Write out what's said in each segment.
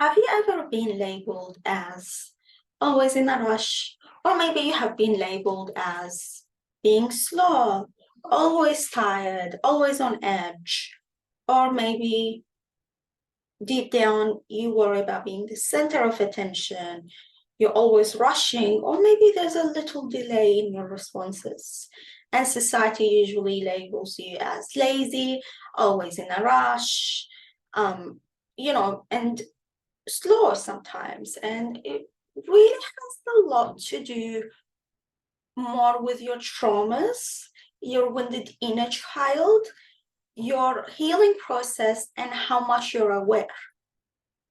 Have you ever been labeled as always in a rush? Or maybe you have been labeled as being slow, always tired, always on edge. Or maybe deep down you worry about being the center of attention, you're always rushing, or maybe there's a little delay in your responses. And society usually labels you as lazy, always in a rush, um, and slow sometimes, and it really has a lot to do more with your traumas, your wounded inner child, your healing process, and how much you're aware.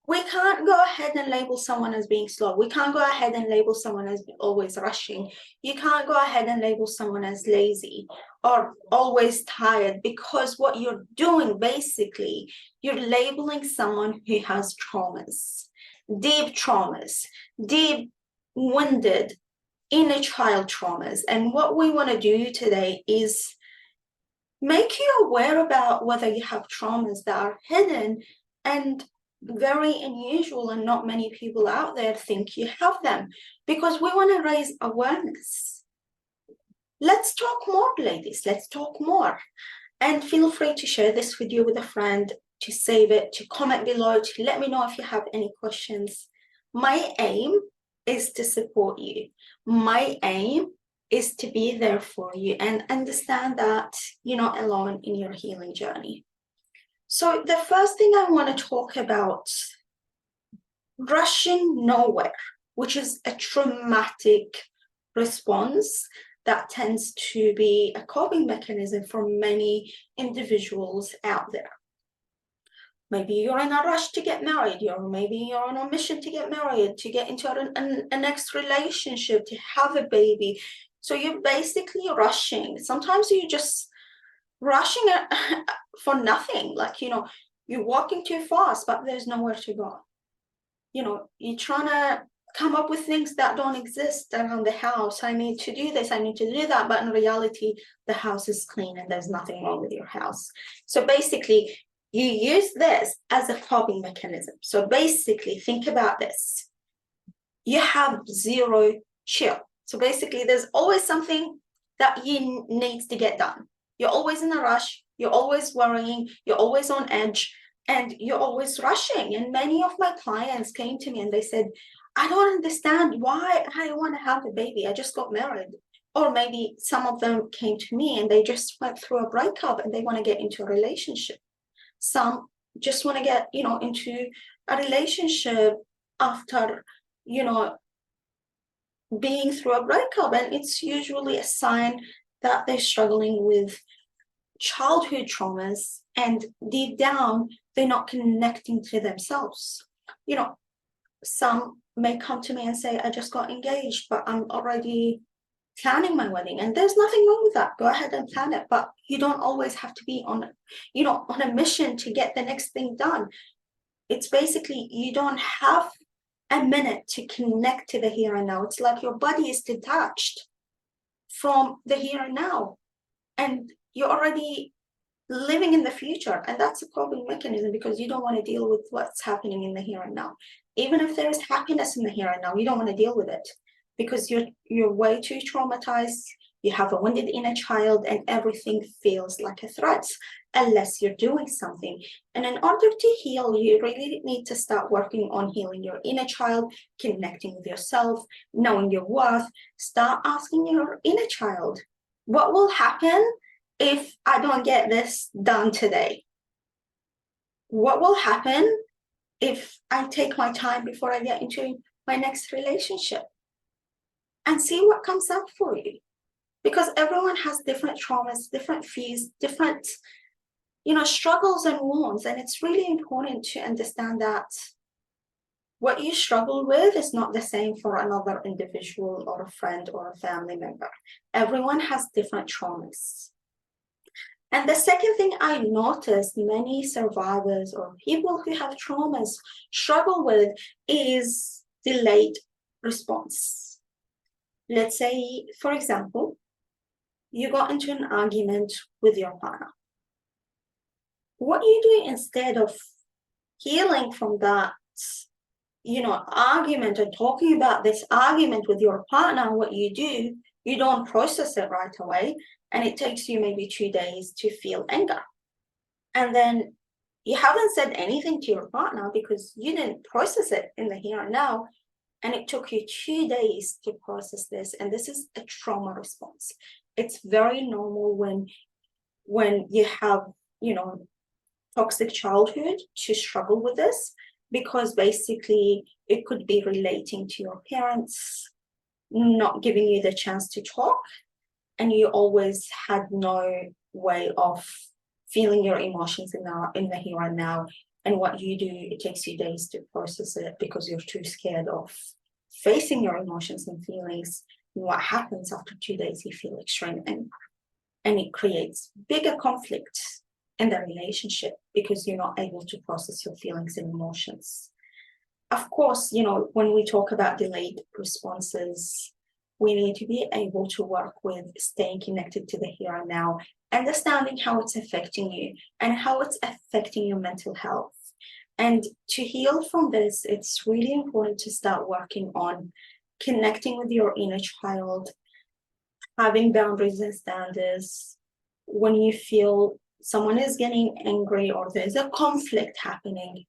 We can't go ahead and label someone as being slow. We can't go ahead and label someone as always rushing. You can't go ahead and label someone as lazy or always tired, because what you're doing basically, you're labeling someone who has traumas, deep wounded inner child traumas. And what we want to do today is make you aware about whether you have traumas that are hidden and very unusual, and not many people out there think you have them, because we want to raise awareness. Let's talk more, ladies. Let's talk more. And feel free to share this video with a friend, to save it, to comment below, to let me know if you have any questions. My aim is to support you. My aim is to be there for you and understand that you're not alone in your healing journey. So the first thing I want to talk about, rushing nowhere, which is a traumatic response that tends to be a coping mechanism for many individuals out there. Maybe you're in a rush to get married, or maybe you're on a mission to get married, to get into a next relationship, to have a baby. So you're basically rushing. Sometimes you're just rushing for nothing. Like, you're walking too fast, but there's nowhere to go. You're trying to come up with things that don't exist around the house. I need to do this, I need to do that, but in reality, the house is clean and there's nothing wrong with your house. So basically, you use this as a coping mechanism. So basically, think about this. You have zero chill. So basically, there's always something that you needs to get done. You're always in a rush, you're always worrying, you're always on edge, and you're always rushing. And many of my clients came to me and they said, I don't understand why I want to have a baby. I just got married. Or maybe some of them came to me and they just went through a breakup and they want to get into a relationship. Some just want to get, into a relationship after, being through a breakup. And it's usually a sign that they're struggling with childhood traumas, and deep down they're not connecting to themselves. Some may come to me and say, I just got engaged, but I'm already planning my wedding. And there's nothing wrong with that. Go ahead and plan it, but you don't always have to be on a mission to get the next thing done. It's basically, you don't have a minute to connect to the here and now. It's like your body is detached from the here and now, and you're already living in the future. And that's a coping mechanism, because you don't want to deal with what's happening in the here and now. Even if there is happiness in the here and now, you don't want to deal with it, because you're way too traumatized. You have a wounded inner child, and everything feels like a threat unless you're doing something. And in order to heal, you really need to start working on healing your inner child, connecting with yourself, knowing your worth. Start asking your inner child, what will happen if I don't get this done today? What will happen if I take my time before I get into my next relationship? And see what comes up for you. Because everyone has different traumas, different fears, different, struggles and wounds. And it's really important to understand that what you struggle with is not the same for another individual or a friend or a family member. Everyone has different traumas. And the second thing I noticed many survivors or people who have traumas struggle with is delayed response. Let's say, for example, you got into an argument with your partner. What you do instead of healing from that argument and talking about this argument with your partner, what you do, you don't process it right away. And it takes you maybe 2 days to feel anger. And then you haven't said anything to your partner because you didn't process it in the here and now. And it took you 2 days to process this. And this is a trauma response. It's very normal when you have, toxic childhood to struggle with this, because basically it could be relating to your parents not giving you the chance to talk, and you always had no way of feeling your emotions in the here and now. And what you do, it takes you days to process it because you're too scared of facing your emotions and feelings. And what happens after 2 days, you feel extreme anger, and it creates bigger conflict in the relationship because you're not able to process your feelings and emotions. Of course, when we talk about delayed responses, we need to be able to work with staying connected to the here and now, understanding how it's affecting you and how it's affecting your mental health. And to heal from this, it's really important to start working on connecting with your inner child, having boundaries and standards. When you feel someone is getting angry or there's a conflict happening,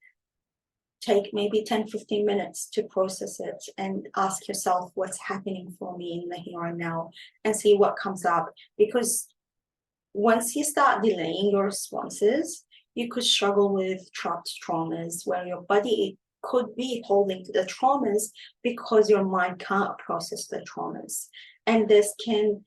take maybe 10-15 minutes to process it and ask yourself, what's happening for me in the here and now, and see what comes up. Because once you start delaying your responses, you could struggle with trapped traumas where your body could be holding the traumas because your mind can't process the traumas. And this can,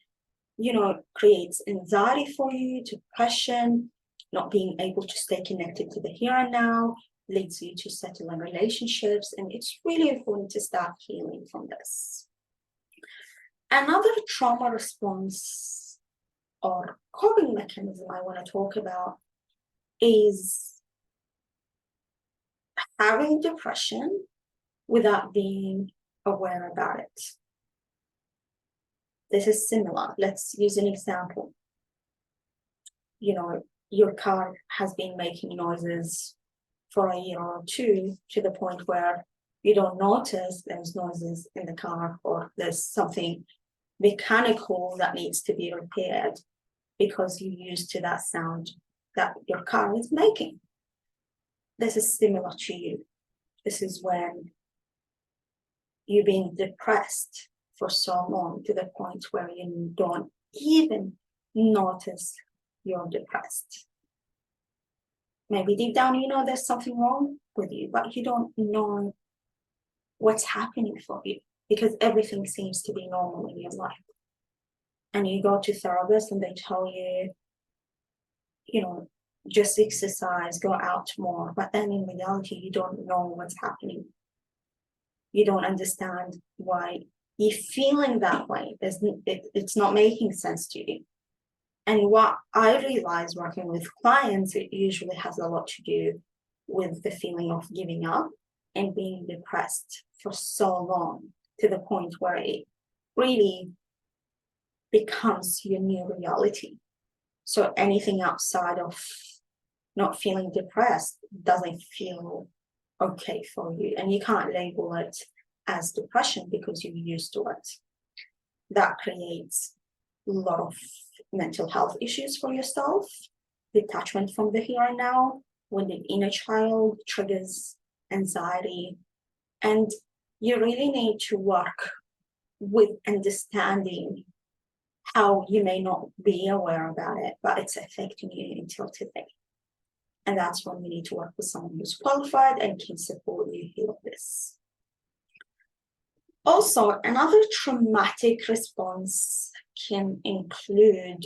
creates anxiety for you, depression, not being able to stay connected to the here and now, leads you to settle in relationships. And it's really important to start healing from this. Another trauma response or coping mechanism I want to talk about is having depression without being aware about it. This is similar. Let's use an example. Your car has been making noises for a year or two to the point where you don't notice there's noises in the car, or there's something mechanical that needs to be repaired because you're used to that sound that your car is making. This is similar to you. This is when you've been depressed for so long to the point where you don't even notice you're depressed. Maybe deep down, there's something wrong with you, but you don't know what's happening for you because everything seems to be normal in your life. And you go to therapists and they tell you, just exercise, go out more. But then in reality, you don't know what's happening. You don't understand why you're feeling that way. It's not making sense to you. And what I realize working with clients, it usually has a lot to do with the feeling of giving up and being depressed for so long to the point where it really becomes your new reality. So anything outside of not feeling depressed doesn't feel okay for you. And you can't label it as depression because you're used to it. That creates a lot of mental health issues for yourself, detachment from the here and now, when the inner child triggers anxiety. And you really need to work with understanding how you may not be aware about it, but it's affecting you until today. And that's when you need to work with someone who's qualified and can support you heal this. Also, another traumatic response can include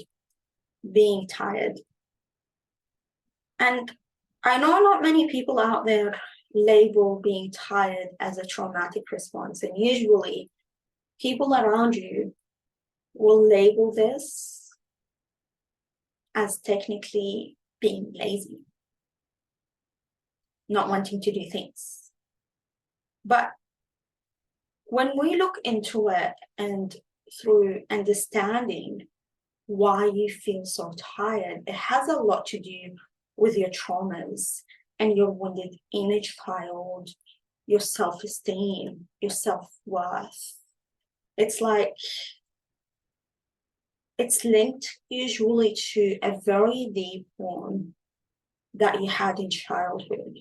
being tired. And I know not many people out there label being tired as a traumatic response. And usually people around you will label this as technically being lazy, not wanting to do things. But when we look into it and through understanding why you feel so tired, it has a lot to do with your traumas and your wounded inner child your self-esteem, your self-worth. It's like it's linked usually to a very deep wound that you had in childhood,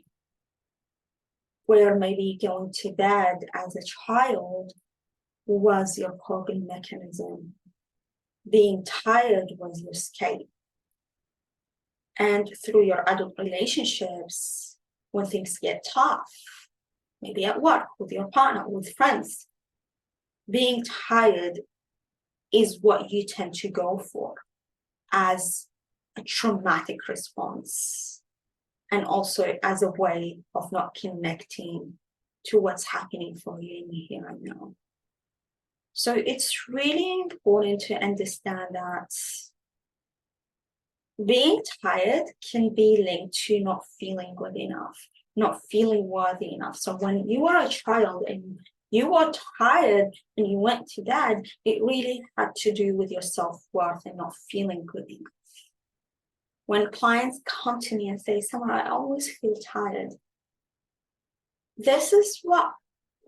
where maybe going to bed as a child was your coping mechanism. Being tired was your escape. And through your adult relationships, when things get tough, maybe at work, with your partner, with friends, being tired is what you tend to go for as a traumatic response, and also as a way of not connecting to what's happening for you in the here and now. So it's really important to understand that being tired can be linked to not feeling good enough, not feeling worthy enough. So when you are a child and you were tired and you went to bed, it really had to do with your self-worth and not feeling good enough. When clients come to me and say, Summer, I always feel tired, this is what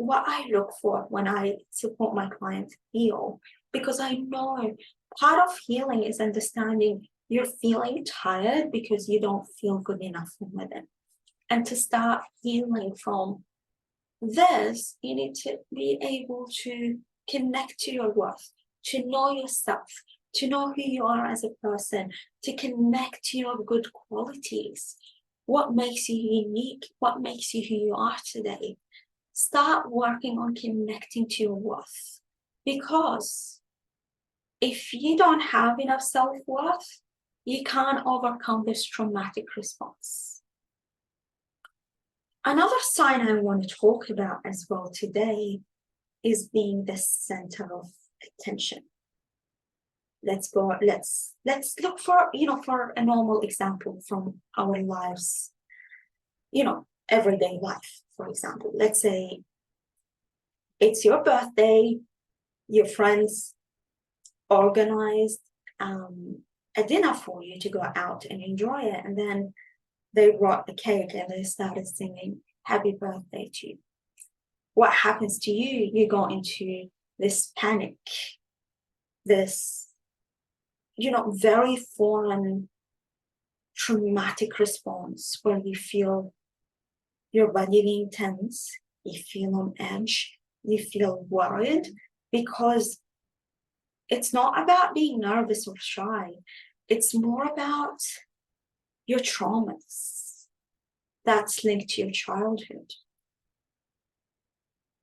I look for when I support my clients heal, because I know part of healing is understanding you're feeling tired because you don't feel good enough within. And to start healing from this, you need to be able to connect to your worth, to know yourself, to know who you are as a person, to connect to your good qualities. What makes you unique? What makes you who you are today? Start working on connecting to your worth. Because if you don't have enough self-worth, you can't overcome this traumatic response. Another sign I want to talk about as well today is being the center of attention. Let's look for a normal example from our lives, everyday life. For example, let's say it's your birthday, your friends organized a dinner for you to go out and enjoy it, and then they brought the cake and they started singing happy birthday to you. What happens to you? You go into this panic, this very foreign traumatic response where you feel your body being tense, you feel on edge, you feel worried, because it's not about being nervous or shy. It's more about your traumas that's linked to your childhood.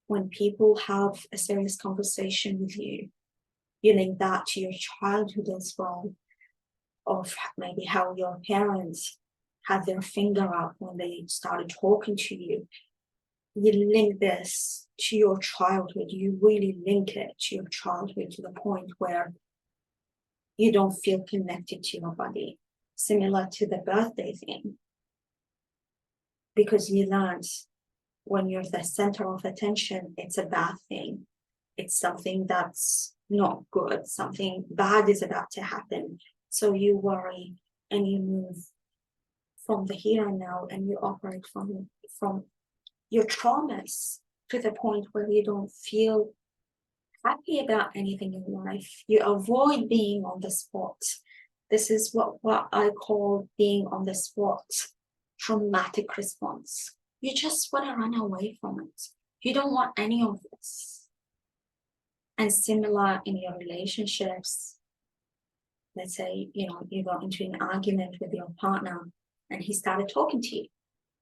When people have a serious conversation with you, you link that to your childhood as well, of maybe how your parents had their finger up when they started talking to you. You link this to your childhood. You really link it to your childhood to the point where you don't feel connected to your body. Similar to the birthday thing. Because you learned when you're the center of attention, it's a bad thing. It's something that's not good. Something bad is about to happen. So you worry and you move from the here and now, and you operate from your traumas to the point where you don't feel happy about anything in life. You avoid being on the spot. This is what I call being on the spot traumatic response. You just want to run away from it. You don't want any of this. And similar in your relationships. Let's say, you got into an argument with your partner and he started talking to you,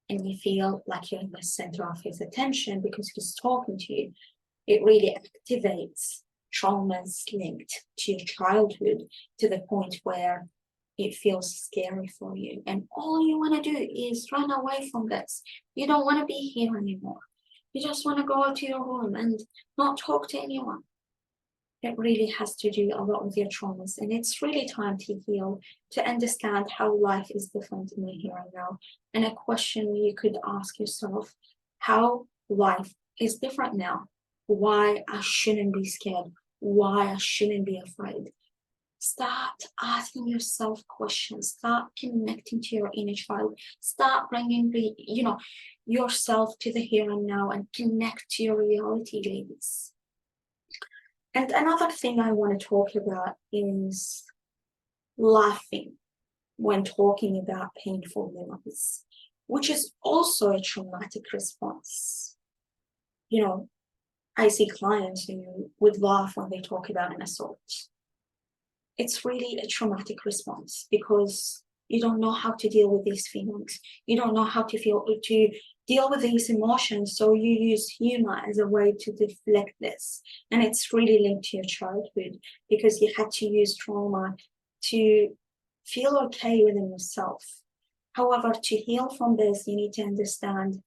and you feel like you're in the center of his attention because he's talking to you. It really activates traumas linked to your childhood to the point where it feels scary for you. And all you want to do is run away from this. You don't want to be here anymore. You just want to go to your room and not talk to anyone. It really has to do a lot with your traumas. And it's really time to heal, to understand how life is different in the here and now. And a question you could ask yourself, how life is different now. Why I shouldn't be scared. Why I shouldn't be afraid. Start asking yourself questions. Start connecting to your inner child. Start bringing yourself to the here and now and connect to your reality, ladies. And another thing I want to talk about is laughing when talking about painful memories, which is also a traumatic response. I see clients who would laugh when they talk about an assault. It's really a traumatic response because you don't know how to deal with these feelings. You don't know how to deal with these emotions. So you use humor as a way to deflect this. And it's really linked to your childhood because you had to use trauma to feel okay within yourself. However, to heal from this, you need to understand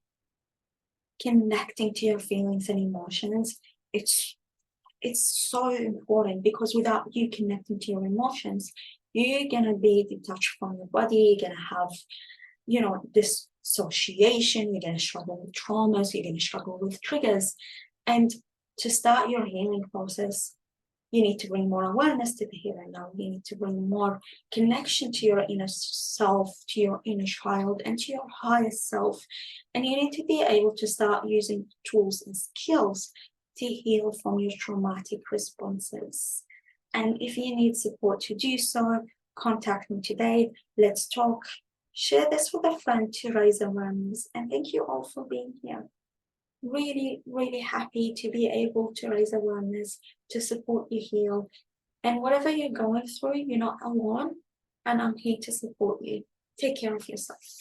connecting to your feelings and emotions. It's so important because without you connecting to your emotions, you're gonna be detached from your body. You're gonna have, dissociation. You're gonna struggle with traumas. You're gonna struggle with triggers. And to start your healing process, you need to bring more awareness to the here and now. You need to bring more connection to your inner self, to your inner child, and to your highest self. And you need to be able to start using tools and skills to heal from your traumatic responses. And if you need support to do so, contact me today. Let's talk. Share this with a friend to raise awareness. And thank you all for being here. Really, really happy to be able to raise awareness, to support you heal. And whatever you're going through, you're not alone. And I'm here to support you. Take care of yourself.